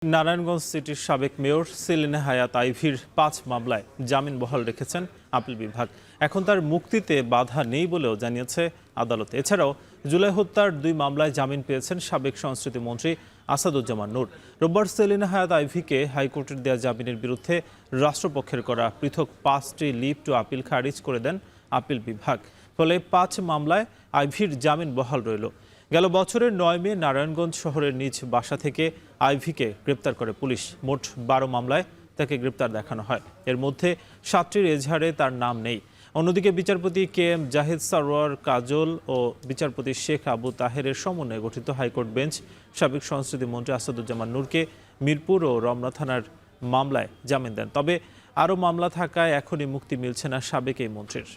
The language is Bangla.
নারায়ণগঞ্জ সিটির সাবেক মেয়র সেলিনা হায়াৎ আইভীর ৫ মামলায় জামিন বহাল রেখেছেন আপিল বিভাগ। এখন তার মুক্তিতে বাধা নেই বলেও জানিয়েছে আদালত। এছাড়াও জুলাই হত্যার ২ মামলায় জামিন পেয়েছেন সাবেক সংস্কৃতি মন্ত্রী আসাদুজ্জামান নূর। রোববার সেলিনা হায়াৎ আইভীকে হাইকোর্টের দেয়া জামিনের বিরুদ্ধে রাষ্ট্রপক্ষের করা পৃথক ৫টি লিভ টু আপিল খারিজ করে দেন আপিল বিভাগ। ফলে ৫ মামলায় আইভীর জামিন বহাল রইল। গেল বছরের ৯ মে নারায়ণগঞ্জ শহরের নিজ বাসা থেকে আইভীকে গ্রেপ্তার করে পুলিশ। মোট ১২ মামলায় তাকে গ্রেপ্তার দেখানো হয়। এর মধ্যে ৭টির এজাহারে তার নাম নেই। অন্যদিকে বিচারপতি কে এম জাহিদ সরওয়ার কাজল ও বিচারপতি শেখ আবু তাহেরের সমন্বয়ে গঠিত হাইকোর্ট বেঞ্চ সাবেক সংস্কৃতি মন্ত্রী আসাদুজ্জামান নূরকে মিরপুর ও রমনা থানার মামলায় জামিন দেন। তবে আরও মামলা থাকায় এখনই মুক্তি মিলছে না সাবেক এই মন্ত্রীর।